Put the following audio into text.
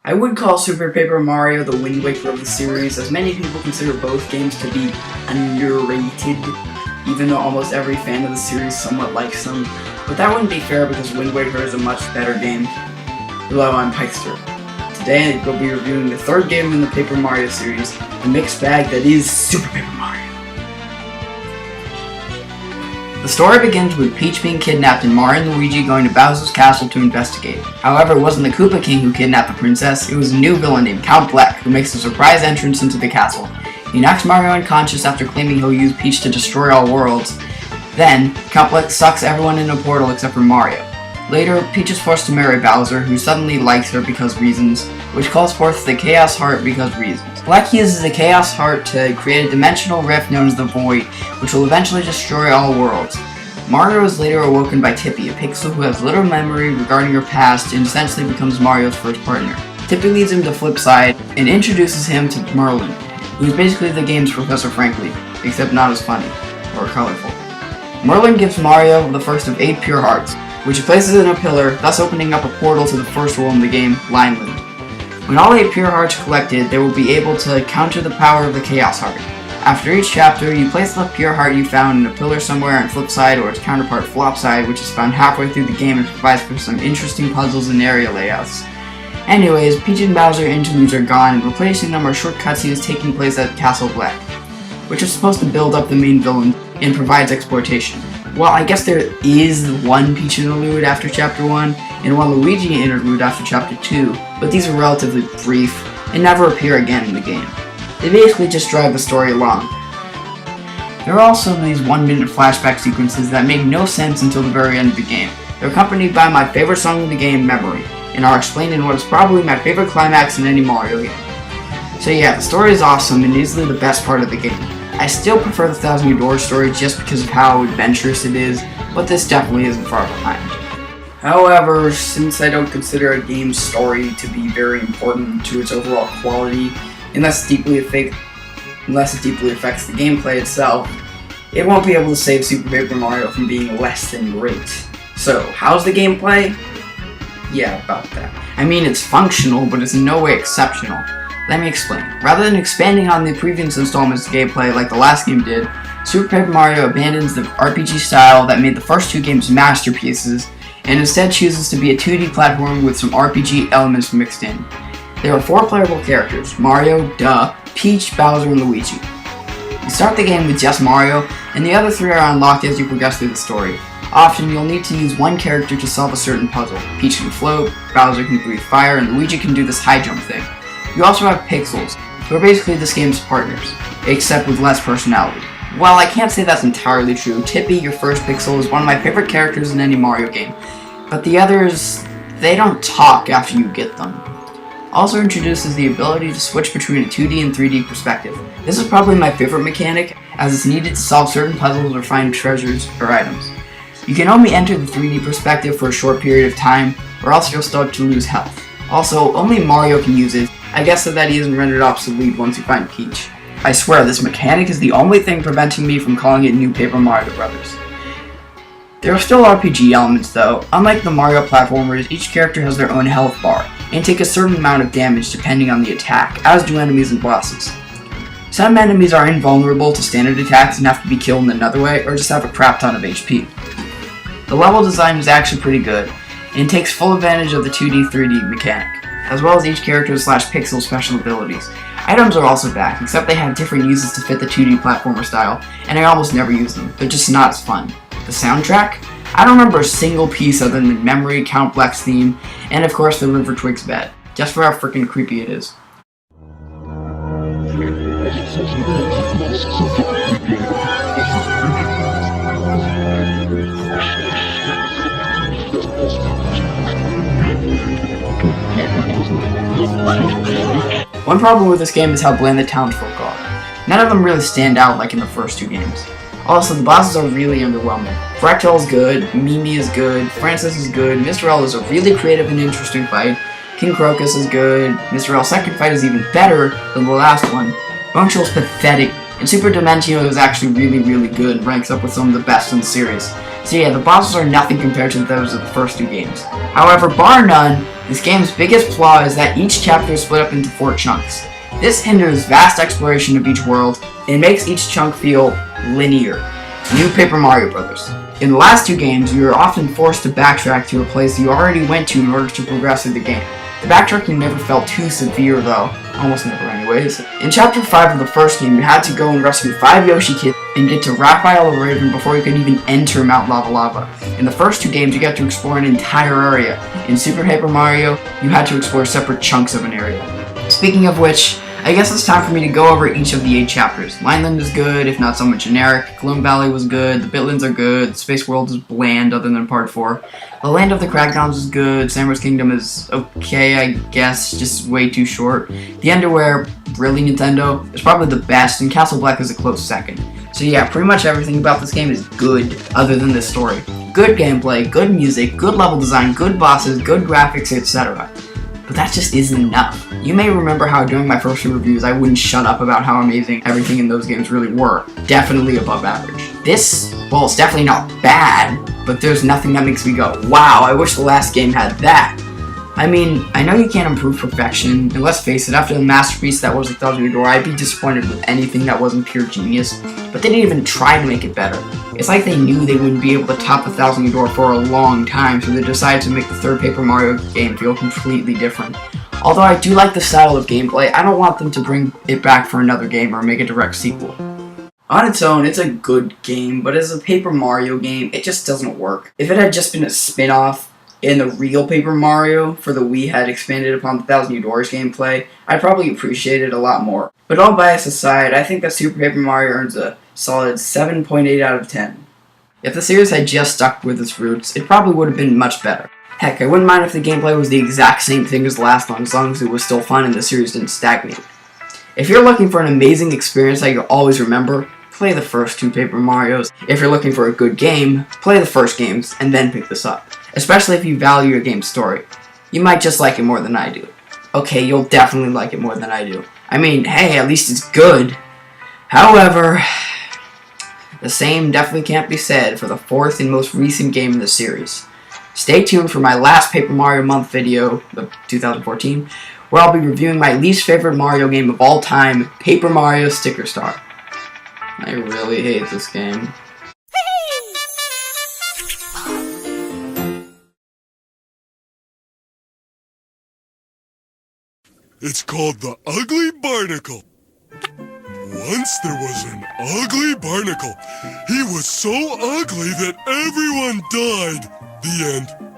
I would call Super Paper Mario the Wind Waker of the series, as many people consider both games to be underrated, even though almost every fan of the series somewhat likes them. But that wouldn't be fair because Wind Waker is a much better game. Hello, I'm Pythster. Today we'll be reviewing the third game in the Paper Mario series, the mixed bag that is Super Paper Mario. The story begins with Peach being kidnapped and Mario and Luigi going to Bowser's castle to investigate. However, it wasn't the Koopa King who kidnapped the princess, it was a new villain named Count Bleck who makes a surprise entrance into the castle. He knocks Mario unconscious after claiming he'll use Peach to destroy all worlds. Then, Count Bleck sucks everyone in a portal except for Mario. Later, Peach is forced to marry Bowser, who suddenly likes her because reasons, which calls forth the Chaos Heart because reasons. Bleck uses the Chaos Heart to create a dimensional rift known as the Void, which will eventually destroy all worlds. Mario is later awoken by Tippy, a pixel who has little memory regarding her past and essentially becomes Mario's first partner. Tippy leads him to Flipside and introduces him to Merlin, who is basically the game's Professor Frankly, except not as funny or colorful. Merlin gives Mario the first of 8 pure hearts, which he places in a pillar, thus opening up a portal to the first world in the game, Lineland. When all 8 pure hearts are collected, they will be able to counter the power of the Chaos Heart. After each chapter, you place the pure heart you found in a pillar somewhere on Flipside or its counterpart Flopside, which is found halfway through the game and provides for some interesting puzzles and area layouts. Anyways, Peach and Bowser interludes are gone, and replacing them are short cutscenes taking place at Castle Bleck, which is supposed to build up the main villain and provides exploitation. Well, I guess there is one Peach interlude after Chapter 1, and one Luigi interlude after Chapter 2, but these are relatively brief and never appear again in the game. They basically just drive the story along. There are also these 1-minute flashback sequences that make no sense until the very end of the game. They're accompanied by my favorite song in the game, Memory, and are explained in what is probably my favorite climax in any Mario game. So yeah, the story is awesome and easily the best part of the game. I still prefer the Thousand Year Door story just because of how adventurous it is, but this definitely isn't far behind. However, since I don't consider a game's story to be very important to its overall quality, unless it deeply affects the gameplay itself, it won't be able to save Super Paper Mario from being less than great. So, how's the gameplay? Yeah, about that. I mean, it's functional, but it's in no way exceptional. Let me explain. Rather than expanding on the previous installment's gameplay like the last game did, Super Paper Mario abandons the RPG style that made the first 2 games masterpieces, and instead chooses to be a 2D platform with some RPG elements mixed in. There are 4 playable characters: Mario, Peach, Bowser, and Luigi. You start the game with just Mario, and the other 3 are unlocked as you progress through the story. Often, you'll need to use one character to solve a certain puzzle. Peach can float, Bowser can breathe fire, and Luigi can do this high jump thing. You also have Pixels, who are basically this game's partners, except with less personality. While I can't say that's entirely true, Tippy, your first Pixel, is one of my favorite characters in any Mario game, but the others, they don't talk after you get them. Also introduces the ability to switch between a 2D and 3D perspective. This is probably my favorite mechanic, as it's needed to solve certain puzzles or find treasures or items. You can only enter the 3D perspective for a short period of time, or else you'll start to lose health. Also, only Mario can use it. I guess that he isn't rendered obsolete once you find Peach. I swear, this mechanic is the only thing preventing me from calling it New Paper Mario Bros. There are still RPG elements though. Unlike the Mario platformers, each character has their own health bar, and take a certain amount of damage depending on the attack, as do enemies and bosses. Some enemies are invulnerable to standard attacks and have to be killed in another way, or just have a crap ton of HP. The level design is actually pretty good, and takes full advantage of the 2D 3D mechanic, as well as each character's /pixel special abilities. Items are also back, except they have different uses to fit the 2D platformer style, and I almost never use them. They're just not as fun. The soundtrack? I don't remember a single piece other than Memory, Count Bleck's theme, and of course the River Twig's bed, just for how freaking creepy it is. One problem with this game is how bland the townsfolk are. None of them really stand out like in the first 2 games. Also, the bosses are really underwhelming. Fractal is good, Mimi is good, Francis is good, Mr. L is a really creative and interesting fight, King Crocus is good, Mr. L's second fight is even better than the last one, Boncho is pathetic, and Super Dimentio is actually really good and ranks up with some of the best in the series. So yeah, the bosses are nothing compared to those of the first 2 games. However, bar none, This game's biggest flaw is that each chapter is split up into 4 chunks. This hinders vast exploration of each world, and makes each chunk feel linear. New Paper Mario Bros. In the last 2 games, you are often forced to backtrack to a place you already went to in order to progress through the game. The backtracking never felt too severe though, almost never anyways. In Chapter 5 of the first game, you had to go and rescue 5 Yoshi kids and get to Raphael the Raven before you could even enter Mount Lava Lava. In the first 2 games, you got to explore an entire area. In Super Paper Mario, you had to explore separate chunks of an area. Speaking of which, I guess it's time for me to go over each of the 8 chapters. Lineland is good, if not somewhat generic. Gloom Valley was good, the Bitlands are good, the Space World is bland other than Part 4. The Land of the Crackdowns is good, Samurais Kingdom is okay, I guess, just way too short. The Underwear, really Nintendo, is probably the best, and Castle Black is a close second. So yeah, pretty much everything about this game is good, other than this story. Good gameplay, good music, good level design, good bosses, good graphics, etc. But that just isn't enough. You may remember how during my first few reviews I wouldn't shut up about how amazing everything in those games really were. Definitely above average. This, well, it's definitely not bad, but there's nothing that makes me go, wow, I wish the last game had that. I mean, I know you can't improve perfection, and let's face it, after the masterpiece that was 1,000 Year Door, I'd be disappointed with anything that wasn't pure genius, but they didn't even try to make it better. It's like they knew they wouldn't be able to top 1,000 Year Door for a long time, so they decided to make the third Paper Mario game feel completely different. Although I do like the style of gameplay, I don't want them to bring it back for another game or make a direct sequel. On its own, it's a good game, but as a Paper Mario game, it just doesn't work. If it had just been a spin-off, and the real Paper Mario for the Wii had expanded upon the 1,000 Year Door's gameplay, I'd probably appreciate it a lot more. But all bias aside, I think that Super Paper Mario earns a solid 7.8 out of 10. If the series had just stuck with its roots, it probably would have been much better. Heck, I wouldn't mind if the gameplay was the exact same thing as the last one, as long as it was still fun and the series didn't stagnate. If you're looking for an amazing experience that you'll always remember, play the first 2 Paper Marios. If you're looking for a good game, play the first games, and then pick this up. Especially if you value your game's story. You might just like it more than I do. Okay, you'll definitely like it more than I do. I mean, hey, at least it's good. However, the same definitely can't be said for the 4th and most recent game in the series. Stay tuned for my last Paper Mario Month video of 2014, where I'll be reviewing my least favorite Mario game of all time, Paper Mario Sticker Star. I really hate this game. It's called the Ugly Barnacle. Once there was an ugly barnacle. He was so ugly that everyone died. The end.